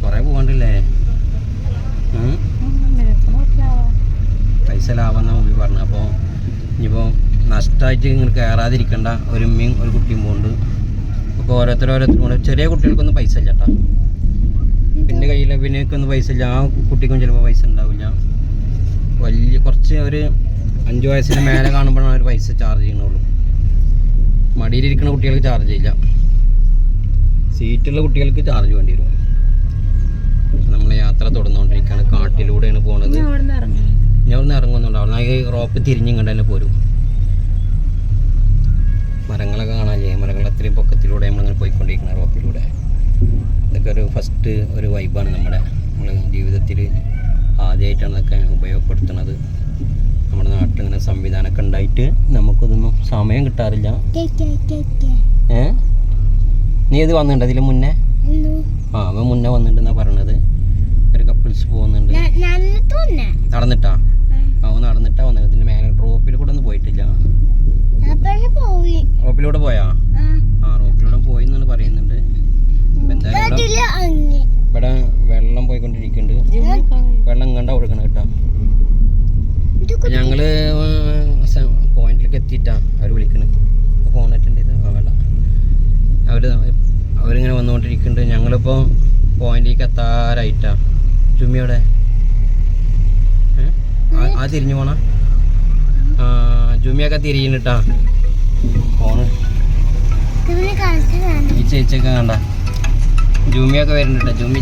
Speaker 1: കുറേ പോകണ്ടില്ലേ? പൈസ ലാഭമെന്നാണ് മുമ്പിൽ പറഞ്ഞത്. അപ്പോൾ ഇനിയിപ്പോൾ നഷ്ടമായിട്ട് ഇങ്ങനെ കയറാതിരിക്കേണ്ട ഒരു ഉമ്മയും ഒരു കുട്ടിയും പോകുന്നുണ്ട്. അപ്പോൾ ഓരോരുത്തരും കൂടെ ചെറിയ കുട്ടികൾക്കൊന്നും പൈസ ഇല്ല കേട്ടോ. പിന്നെ കയ്യിൽ പിന്നെയൊന്നും പൈസ ഇല്ല, ആ കുട്ടിക്കും ചിലപ്പോൾ പൈസ ഉണ്ടാവില്ല. വലിയ കുറച്ച് ഒരു 5 വയസ്സിന് മേലെ കാണുമ്പോഴാണ് അവർ പൈസ ചാർജ് ചെയ്യുന്നുള്ളൂ. മടിയിലിരിക്കുന്ന കുട്ടികൾക്ക് ചാർജ് ചെയ്യില്ല, സീറ്റുള്ള കുട്ടികൾക്ക് ചാർജ് വേണ്ടി വരും. നമ്മൾ യാത്ര തുടർന്നുകൊണ്ടിരിക്കുകയാണ്, കാട്ടിലൂടെയാണ് പോകുന്നത്. ഞാൻ അവിടെ നിന്ന് ഇറങ്ങുന്നുണ്ട്, അവിടെ നിന്ന് റോപ്പ് തിരിഞ്ഞും കണ്ട് തന്നെ പോരും. മരങ്ങളൊക്കെ കാണാല്ലേ, മരങ്ങൾ അത്രയും പൊക്കത്തിലൂടെ നമ്മളിങ്ങനെ പോയിക്കൊണ്ടിരിക്കുന്ന റോപ്പിലൂടെ. ഇതൊക്കെ ഒരു ഫസ്റ്റ് ഒരു വൈബാണ് നമ്മൾ ജീവിതത്തിൽ ആദ്യമായിട്ടാണ് ഇതൊക്കെ ഉപയോഗപ്പെടുത്തുന്നത്. നമ്മുടെ നാട്ടിൽ ഇങ്ങനെ സംവിധാനമൊക്കെ ഉണ്ടായിട്ട് നമുക്കിതൊന്നും സമയം കിട്ടാറില്ല. നീ ഇത് വന്നിട്ടുണ്ട് ഇതിൽ മുന്നേ? അവൻ മുന്നേ വന്നിട്ടുണ്ടെന്നാണ് പറയണത്. ഒരു കപ്പിൾസ് പോകുന്നുണ്ട്. നടന്നിട്ടാ? അവൻ നടന്നിട്ടാ വന്നത്. ഇതിൻ്റെ മേലെ റോപ്പിൽ കൂടെ ഒന്നും പോയിട്ടില്ല. റോപ്പിലൂടെ പോയാ? റോപ്പിലൂടെ പോയി എന്നാണ് പറയുന്നുണ്ട്. എന്തായാലും ഇവിടെ വെള്ളം പോയിക്കൊണ്ടിരിക്കുന്നുണ്ട്. വെള്ളം ഇങ്ങണ്ട ഒഴുകണം കേട്ടോ. ഞങ്ങള് പോയിന്റിലേക്ക് എത്തിയിട്ടാ അവർ വിളിക്കണത്. ഫോൺ അറ്റൻഡ് ചെയ്ത് വേണ്ട, അവരിങ്ങനെ വന്നുകൊണ്ടിരിക്കുന്നുണ്ട്. ഞങ്ങളിപ്പോൾ പോയിന്റിലേക്ക് എത്താറായിട്ടാ. ജുമ്മിയോടെ ആ തിരിഞ്ഞു പോണ ജുമ്മിയൊക്കെ തിരിയുന്നിട്ടാ. ഫോണ് ഈ ചേച്ചിയൊക്കെ കണ്ട ജുമ്മിയൊക്കെ വരുന്നുണ്ട്. ജുമ്മി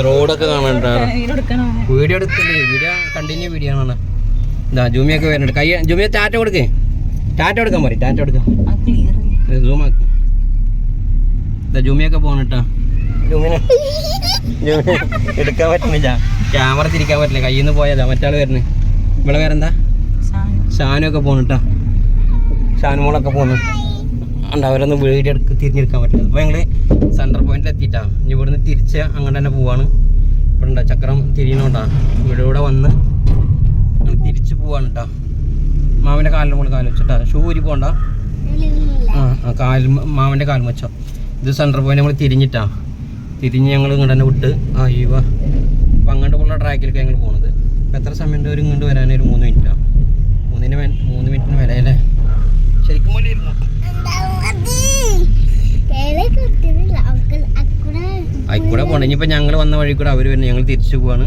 Speaker 1: റോഡൊക്കെ കാണണ്ട. വീഡിയോ എടുത്തില്ലേ? കണ്ടിന്യൂ വീഡിയോ ആണ്. ഇതാ ജുമ്മിയൊക്കെ വരുന്നുണ്ട്. ജുമ്മിയെ ടാറ്റ കൊടുക്കാൻ പറയും. ടാറ്റ കൊടുക്കാം, സൂമാക്കി. ഇതാ ജുമ്മിയൊക്കെ പോകണട്ടാ. ജുമ്മിനെ എടുക്കാൻ പറ്റുന്നില്ല, ക്യാമറ തിരിക്കാൻ പറ്റില്ല, കയ്യിൽ നിന്ന് പോയതാ. മറ്റാൾ വരുന്നത്. ഇവിടെ വേറെന്താ? ഷാനുമൊക്കെ പോകണട്ടാ. ഷാനുമോളൊക്കെ പോകുന്നു. അവരൊന്നും വീഡിയോ തിരിഞ്ഞെടുക്കാൻ പറ്റില്ല. അപ്പോൾ ഞങ്ങൾ സെൻട്രൽ പോയിന്റിൽ എത്തിയിട്ടാ. ഇനി ഇവിടുന്ന് തിരിച്ച് അങ്ങോട്ട് തന്നെ പോവാണ്. ഇവിടെ ഉണ്ടാ ചക്രം തിരിയണോട്ടാ. ഇവിടെ വന്ന് ഞങ്ങൾ തിരിച്ച് പോവാണ് കേട്ടോ. മാമൻ്റെ കാലിന് മുകളിൽ കാല് വെച്ചിട്ടാ. ഷൂ ഊരി പോകണ്ട. മാമൻ്റെ കാലും വെച്ചോ. ഇത് സെൻട്രൽ പോയിന്റ് നമ്മൾ തിരിഞ്ഞിട്ടാ. തിരിഞ്ഞ് ഞങ്ങൾ ഇങ്ങോട്ട് തന്നെ വിട്ട് അയ്യോ അപ്പം അങ്ങോട്ട് ഉള്ള ട്രാക്കിലേക്ക് ഞങ്ങൾ പോകുന്നത്. അപ്പം എത്ര സമയമുണ്ട് ഒരു ഇങ്ങോട്ട് വരാൻ? ഒരു 3 മിനിറ്റാണ്. 3 മിനിറ്റിന് വില അല്ലേ? ശരിക്കും പോലെ ഇരുന്നു. ആയിക്കൂടെ പോകണം. ഇനിയിപ്പോൾ ഞങ്ങൾ വന്ന വഴി കൂടെ അവർ വരുന്നത്. ഞങ്ങൾ തിരിച്ചു പോവാണ്.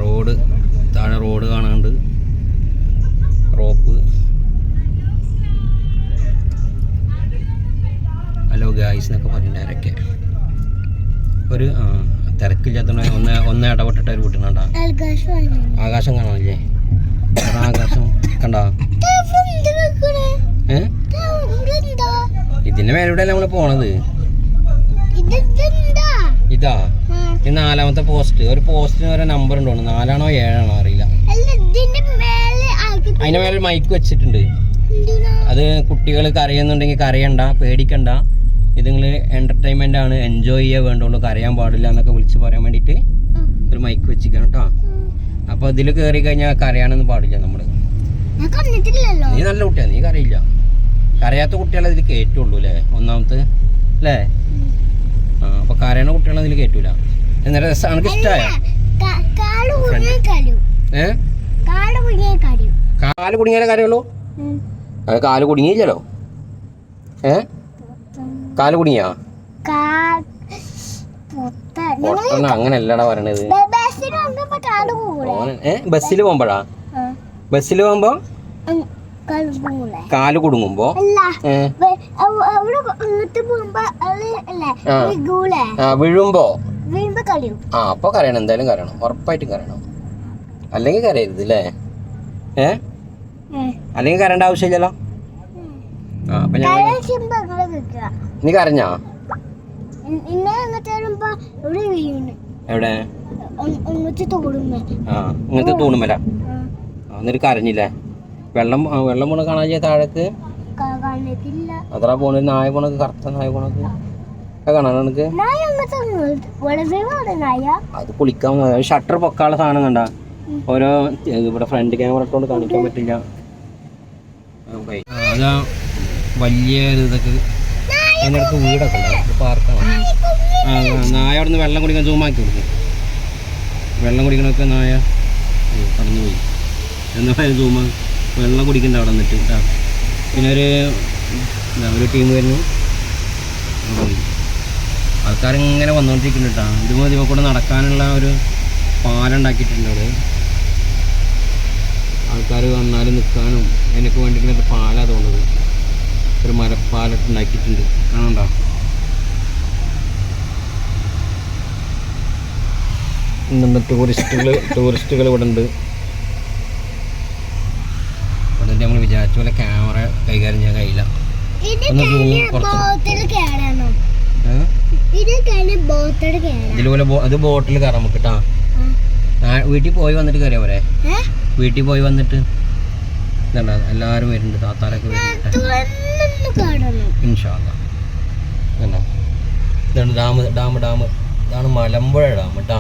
Speaker 1: റോഡ് താഴെ റോഡ് കാണാണ്ട് റോപ്പ്. ഹലോ ഗായ്സ് എന്നൊക്കെ പറഞ്ഞിട്ടാരൊക്കെ ഒരു തിരക്കില്ലാത്തതുകൊണ്ട് ഒന്ന് ഇടപെട്ടിട്ട് ഒരു വിട്ടുന്നുണ്ടാ. ആകാശം കാണാനില്ലേ? ആകാശം കണ്ടാ? ഇതിന്റെ മേലൂടെ നമ്മൾ പോണത്. ഇതാ ഈ 4ാമത്തെ പോസ്റ്റ്. ഒരു പോസ്റ്റിന് ഒരു നമ്പർ ഉണ്ടോ? 4ആണോ 7ആണോ അറിയില്ല. അതിന്റെ മേലെ മൈക്ക് വെച്ചിട്ടുണ്ട്. അത് കുട്ടികൾ കരയുന്നുണ്ടെങ്കിൽ കരയണ്ട, പേടിക്കണ്ട. ഇത് നിങ്ങൾ എന്റർടൈൻമെന്റ് ആണ്, എൻജോയ് ചെയ്യാൻ വേണ്ടുള്ളൂ, കരയാൻ പാടില്ല എന്നൊക്കെ വിളിച്ച് പറയാൻ വേണ്ടിയിട്ട് ഒരു മൈക്ക് വെച്ചിരിക്കണം കേട്ടോ. അപ്പോൾ ഇതിൽ കയറി കഴിഞ്ഞാൽ കരയാനൊന്നും പാടില്ല. നമ്മൾ നീ നല്ല കുട്ടിയാണ്, നീ കരയില്ല. കരയാത്ത കുട്ടികളെ ഇതിൽ കയറ്റുള്ളൂ അല്ലേ? ഒന്നാമത്തെ അല്ലേ? അപ്പോൾ കരയണ കുട്ടികളെ ഇതിൽ കയറ്റൂല. എന്നിട്ട് എനിക്ക് ഇഷ്ടമായ കാല് കുടുങ്ങിയാലേ കരയുള്ളൂ. അത് കാല് കുടുങ്ങിയില്ലല്ലോ. കാല് കുടുങ്ങിയാ? അങ്ങനെയല്ലടാ പറയണത്. ബസ്സിൽ പോകുമ്പോഴാ? ബസ്സിൽ പോകുമ്പോ കാല് കുടുങ്ങുമ്പോ വീഴുമ്പോ ആ അപ്പോൾ കരയണം, എന്തായാലും കരയണം, ഉറപ്പായിട്ടും കരയണം. അല്ലെങ്കിൽ കരയരുത് അല്ലേ? അല്ലെങ്കിൽ കരേണ്ട ആവശ്യമില്ലല്ലോ. ആ അപ്പം ഞാൻ നീ കരഞ്ഞാ? എവിടെ? ആ ഇങ്ങനത്തെ തൂണുമല. എന്നിട്ട് കരഞ്ഞില്ലേ? വെള്ളം പോണ കാണാൻ താഴേക്ക് അത്ര പോണ നായ പോണക്ക്, കറുത്ത നായ പോണക്ക് കാണാൻ നിനക്ക്? അത് കുളിക്കാൻ ഷട്ടർ പൊക്കാനുള്ള സാധനം കണ്ട ഓരോ ഇവിടെ ഫ്രണ്ട് ക്യാമറ ഇട്ടുകൊണ്ട് കാണിക്കാൻ പറ്റില്ല. അതാ വലിയ ഇതൊക്കെ അതിനടുത്ത് വീടൊക്കെ ഉണ്ട്, പാർക്കാണ്. നായ അവിടെ നിന്ന് വെള്ളം കുടിക്കാൻ സൂമാക്കി കൊടുക്കും. വെള്ളം കുടിക്കണമൊക്കെ നായ കടന്നു പോയി എന്നാ സൂമ വെള്ളം കുടിക്കണ്ട അവിടെ നിന്നിട്ട് കേട്ടോ. പിന്നെ ഒരു ടീം വരുന്നു, ആൾക്കാരിങ്ങനെ വന്നുകൊണ്ടിരിക്കുന്നു കേട്ടോ. ഇതുപോലെ ഇതിൽ കൂടെ നടക്കാനുള്ള ഒരു പാലുണ്ടാക്കിയിട്ടുണ്ട് അവിടെ. ആൾക്കാർ വന്നാലും നിൽക്കാനും അതിനൊക്കെ വേണ്ടിയിട്ട് പാലാണ് തോന്നുന്നത്. ഒരു മരപ്പാലൊക്കെ ഉണ്ടാക്കിയിട്ടുണ്ട്, കാണണ്ട? ഇന്ന് ടൂറിസ്റ്റുകൾ ഇവിടെ ഉണ്ട്. അതുകൊണ്ട് നമ്മൾ വിചാരിച്ച പോലെ ക്യാമറ കൈകാര്യം ചെയ്യാൻ കഴിയില്ല. ഇതിലുപോലെ അത് ബോട്ടിൽ കയറാൻ നമുക്ക് കേട്ടോ. വീട്ടിൽ പോയി വന്നിട്ട് കയറിയാ പോരെ? വീട്ടിൽ പോയി വന്നിട്ട് ഇതണ്ട എല്ലാവരും വരുന്നുണ്ട്, താത്താരൊക്കെ വരുന്നുണ്ട്. ഇൻഷാ അല്ലാ. ഇതാണ് ഡാം. ഇതാണ് മലമ്പുഴ ഡാം കേട്ടോ.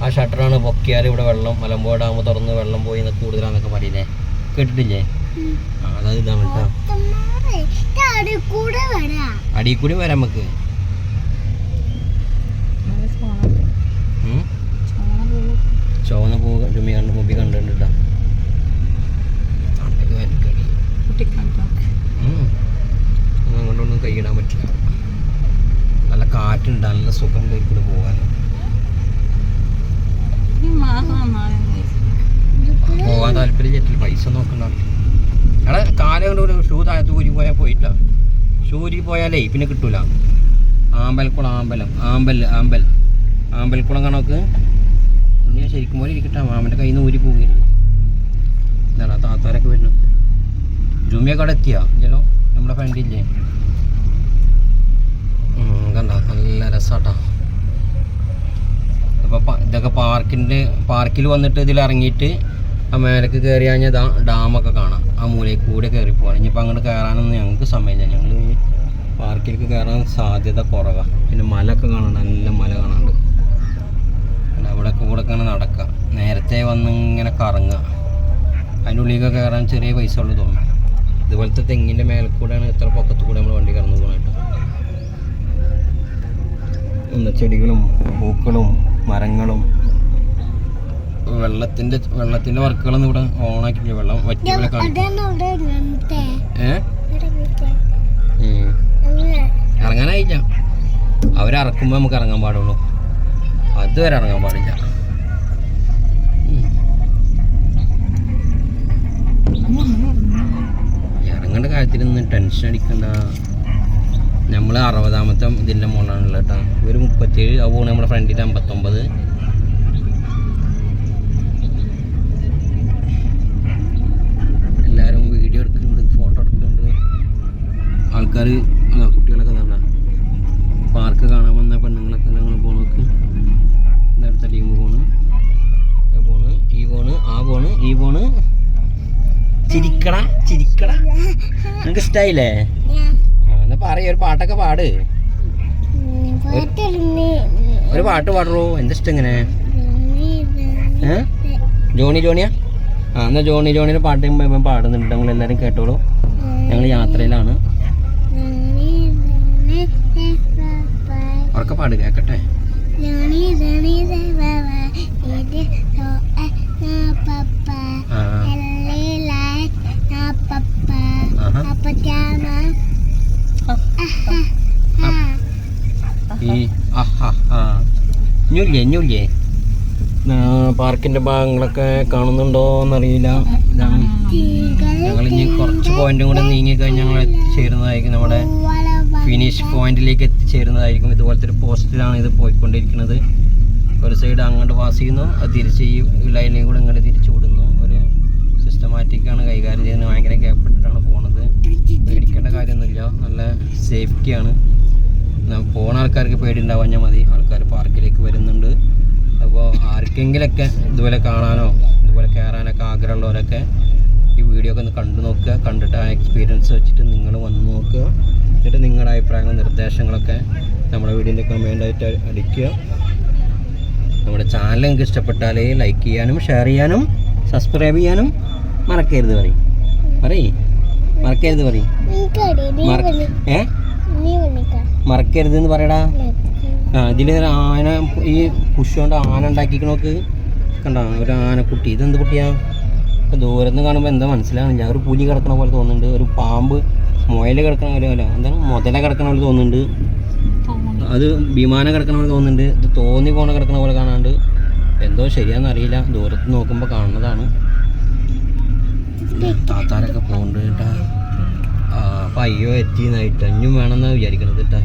Speaker 1: ആ ഷട്ടറാണ് പൊക്കിയാൽ ഇവിടെ വെള്ളം, മലമ്പുഴ ഡാം തുറന്ന് വെള്ളം പോയി കൂടുതലാന്നൊക്കെ പറയില്ലേ, കേട്ടിട്ടില്ലേ? ആ അതായത് ഇതാണ് കേട്ടോ. അടിയിൽ കൂടി വരാം നമുക്ക്. ചുവന്ന മുമ്പി കണ്ടിട്ടാ അങ്ങോട്ടൊന്നും കൈയിടാൻ പറ്റില്ല. നല്ല കാറ്റുണ്ട്, നല്ല സുഖം കൂടെ പോകാൻ. പോകാൻ താല്പര്യം ചേട്ടില്ല, പൈസ നോക്കണ്ട. എടാ കാലം കൊണ്ട് ഒരു ഷൂ താഴത്ത് ഊരി പോയാൽ പോയിട്ടില്ല. ഷൂ ഊരി പോയാലേ പിന്നെ കിട്ടൂല. ആമ്പൽക്കുളം കണക്ക് ഇനി ശരിക്കും പോലെ ഇരിക്കട്ടെ. മാമൻ്റെ കയ്യിൽ നിന്ന് ഊരി പോകരുത്. എന്താണ് താത്താരൊക്കെ വരുന്നു. ജുമിയൊക്കെ അവിടെ എത്തിയാ ഇല്ലല്ലോ? നമ്മുടെ ഫ്രണ്ടില്ലേ? കണ്ട നല്ല രസാട്ടാ. അപ്പോൾ ഇതൊക്കെ പാർക്കിൽ വന്നിട്ട് ഇതിലിറങ്ങിയിട്ട് ആ മേലേക്ക് കയറി കഴിഞ്ഞാൽ ഡാമൊക്കെ കാണാം. ആ മൂലയിൽ കൂടെ കയറി പോകാൻ. ഇനിയിപ്പോൾ അങ്ങോട്ട് കയറാനൊന്നും ഞങ്ങൾക്ക് സമയമില്ല. ഞങ്ങൾ പാർക്കിലേക്ക് കയറാൻ സാധ്യത കുറവാണ്. പിന്നെ മലയൊക്കെ കാണാൻ, നല്ല മല കാണാനുണ്ട്. അവിടെയൊക്കെ കൂടെ ഒക്കെ നടക്കുക. നേരത്തെ വന്ന് ഇങ്ങനെ കറങ്ങുക. അതിൻ്റെ ഉള്ളിലേക്ക് കയറാൻ ചെറിയ പൈസ ഉള്ളു തോന്നും. ഇതുപോലത്തെ തെങ്ങിൻ്റെ മേലെ കൂടെയാണ് ഇത്ര പൊക്കത്ത് കൂടെ നമ്മൾ വണ്ടി കടന്നു പോകാനായിട്ട്. ചെടികളും പൂക്കളും മരങ്ങളും വെള്ളത്തിൻ്റെ വർക്കുകളൊന്നും ഇവിടെ ഓണാക്കില്ല. വെള്ളം വറ്റികളെ ഇറങ്ങാനായില്ല. അവരിറക്കുമ്പോൾ നമുക്ക് ഇറങ്ങാൻ പാടുള്ളൂ, അതുവരെ ഇറങ്ങാൻ പാടില്ല. ഇറങ്ങേണ്ട കാര്യത്തിലൊന്നും ടെൻഷൻ അടിക്കണ്ട. നമ്മൾ 60ാമത്തെ ഇതിൻ്റെ മോളാണല്ലോ കേട്ടോ. ഇവർ 37, അത് പോകണം നമ്മുടെ ഫ്രണ്ടിൽ 59. എല്ലാവരും വീഡിയോ എടുക്കുന്നുണ്ട്, ഫോട്ടോ എടുക്കുന്നുണ്ട്. ആൾക്കാർ കുട്ടികളൊക്കെ തന്നെ പാർക്ക് കാണാൻ വന്ന പെണ്ണുങ്ങളൊക്കെ ഞങ്ങൾ പോണക്ക് അടുത്ത ടീം പോണ്, ഈ പോണ്. ചിരിക്കട നിനക്ക് ഇഷ്ടായില്ലേ? എന്നാ പറയ, ഒരു പാട്ടൊക്കെ പാട്. ഒരു പാട്ട് പാടുള്ളൂ. എന്താ ഇഷ്ടം ഇങ്ങനെ? ജോണിയാ? ആ എന്നാ ജോണിയുടെ പാട്ട് പാടുന്നുണ്ട്. ഞങ്ങൾ എല്ലാവരും കേട്ടോളൂ. ഞങ്ങൾ യാത്രയിലാണ്. ഉറക്കെ പാട് കേക്കട്ടെ. ഞുല്ലേ പാർക്കിന്റെ ഭാഗങ്ങളൊക്കെ കാണുന്നുണ്ടോന്നറിയില്ല. ഞങ്ങൾ ഇനി കുറച്ച് പോയിന്റും കൂടെ നീങ്ങിക്കഴിഞ്ഞാൽ ഞങ്ങൾ എത്തിച്ചേരുന്നതായിരിക്കും നമ്മുടെ ഫിനിഷ് പോയിന്റിലേക്ക് എത്തിച്ചേരുന്നതായിരിക്കും. ഇതുപോലത്തെ ഒരു പോസ്റ്റിലാണ് ഇത് പോയിക്കൊണ്ടിരിക്കുന്നത്. ഒരു സൈഡ് അങ്ങോട്ട് പാസ് ചെയ്യുന്നു, അത് തിരിച്ച് ഈ ലൈനിൽ കൂടെ ഇങ്ങോട്ട് തിരിച്ചു വിടുന്നു. ഒരു സിസ്റ്റമാറ്റിക്കാണ് കൈകാര്യം ചെയ്യുന്നത്. ഭയങ്കര ഗ്യാപ്പിട്ടിട്ടാണ് പോകുന്നത്. പേടിക്കേണ്ട കാര്യമൊന്നുമില്ല, നല്ല സേഫ്റ്റിയാണ്. പോകുന്ന ആൾക്കാർക്ക് പേടി ഉണ്ടാവാഞ്ഞാൽ മതി. ആൾക്കാർ പാർക്കിലേക്ക് വരുന്നുണ്ട്. അപ്പോൾ ആർക്കെങ്കിലൊക്കെ ഇതുപോലെ കാണാനോ ഇതുപോലെ കയറാനൊക്കെ ആഗ്രഹമുള്ളവരൊക്കെ ഈ വീഡിയോ ഒക്കെ ഒന്ന് കണ്ടു നോക്കുക. കണ്ടിട്ട് ആ എക്സ്പീരിയൻസ് വെച്ചിട്ട് നിങ്ങൾ വന്ന് നോക്കുക. എന്നിട്ട് നിങ്ങളുടെ അഭിപ്രായങ്ങളും നിർദ്ദേശങ്ങളൊക്കെ നമ്മുടെ വീഡിയോൻ്റെ കമൻ്റായിട്ട് അടിക്കുക. നമ്മുടെ ചാനൽ നിങ്ങൾക്ക് ഇഷ്ടപ്പെട്ടാൽ ലൈക്ക് ചെയ്യാനും ഷെയർ ചെയ്യാനും സബ്സ്ക്രൈബ് ചെയ്യാനും മറക്കരുത്. മറക്കരുത് മറക്കരുത് എന്ന് പറയടാ. ഇതിൽ ആന, ഈ പുഷ് കൊണ്ട് ആന ഉണ്ടാക്കിക്കണോക്ക് കണ്ട, ഒരു ആനക്കുട്ടി. ഇതെന്ത് കുട്ടിയാ? ദൂരം നിന്ന് കാണുമ്പോൾ എന്താ മനസ്സിലാവുന്നില്ല. ഒരു പുലി കിടക്കണ പോലെ തോന്നുന്നുണ്ട്. ഒരു പാമ്പ് മുയൽ കിടക്കണ പോലെ എന്താണ് മുതല കിടക്കണ പോലെ തോന്നുന്നുണ്ട്. അത് വിമാനം കിടക്കണ പോലെ തോന്നുന്നുണ്ട്. ഇത് തോന്നി പോണ കിടക്കണ പോലെ കാണാണ്ട് എന്തോ ശരിയാണെന്നറിയില്ല. ദൂരത്ത് നോക്കുമ്പോൾ കാണുന്നതാണ്. താത്താരൊക്കെ പോകുന്നുണ്ട് കേട്ടാ. അപ്പം അയ്യോ എത്തിയെന്നായിട്ട് അഞ്ഞും വേണമെന്നാണ് വിചാരിക്കണത് കേട്ടാ.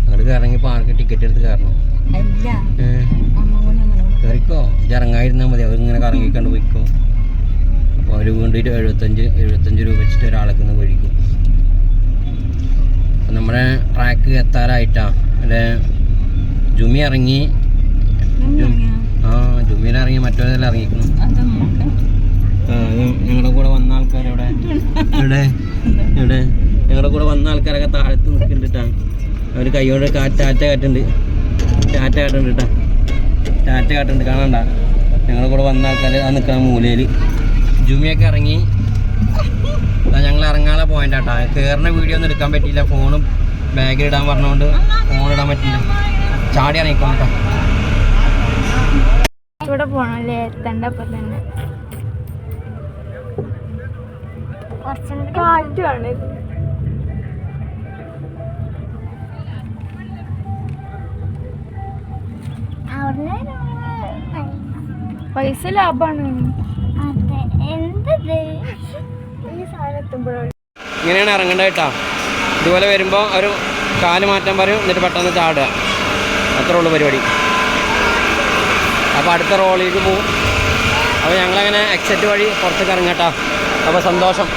Speaker 1: അങ്ങോട്ട് കയറങ്ങി പാർക്ക് ടിക്കറ്റ് എടുത്ത് കയറണം. കയറിക്കോ, ഇറങ്ങാതിരുന്നാൽ മതി. അവരിങ്ങനെ കറങ്ങിക്കൊണ്ട് പോയിക്കോ. അപ്പോൾ അവർ വീണ്ടും 75 രൂപ വെച്ചിട്ട് ഒരാളൊക്കെ ഒന്ന് മേടിക്കും. അപ്പം നമ്മുടെ ട്രാക്ക് എത്താറായിട്ടാ. അല്ലെ ജുമി ഇറങ്ങി. ജുമിയിലിറങ്ങി മറ്റൊരെല്ലാം ഇറങ്ങിക്കണം. ഞങ്ങളുടെ കൂടെ വന്ന ആൾക്കാർ ഇവിടെ ഞങ്ങളുടെ കൂടെ വന്ന ആൾക്കാരൊക്കെ താഴത്ത് നിൽക്കുന്നുണ്ട് കേട്ടാ. അവർ കൈയോടെ ടാറ്റ കാട്ടുണ്ട് കേട്ടാ. ടാറ്റ കാട്ടുണ്ട് കാണണ്ട. ഞങ്ങളുടെ കൂടെ വന്ന ആൾക്കാർ ആ നിൽക്കുന്ന മൂലയിൽ. ജുമിയൊക്കെ ഇറങ്ങി. ഞങ്ങൾ ഇറങ്ങാനുള്ള പോയിന്റ് ആട്ടാ. കയറുന്ന വീഡിയോ ഒന്നും എടുക്കാൻ പറ്റിയില്ല. ഫോണും ബാഗിൽ ഇടാൻ പറഞ്ഞുകൊണ്ട് ഫോൺ ഇടാൻ പറ്റില്ല. ചാടി ഇറങ്ങിക്കോ കേട്ടോ.
Speaker 2: ഇവിടെ പോണല്ലേ എത്തണ്ടപ്പോ തന്നെ കാറ്റാണ്. പൈസ ലാഭാണ്.
Speaker 1: ഇങ്ങനെയാണ് ഇറങ്ങേണ്ടത് കേട്ടോ. ഇതുപോലെ വരുമ്പോൾ ഒരു കാല് മാറ്റാൻ പറയും, എന്നിട്ട് പെട്ടെന്ന് ചാടുക. അത്രേ ഉള്ളൂ പരിപാടി. അപ്പോൾ അടുത്ത റോളിലേക്ക് പോവും. അപ്പോൾ ഞങ്ങളങ്ങനെ എക്സിറ്റ് വഴി പുറത്തേക്ക് ഇറങ്ങാം കേട്ടോ. അപ്പോൾ സന്തോഷം.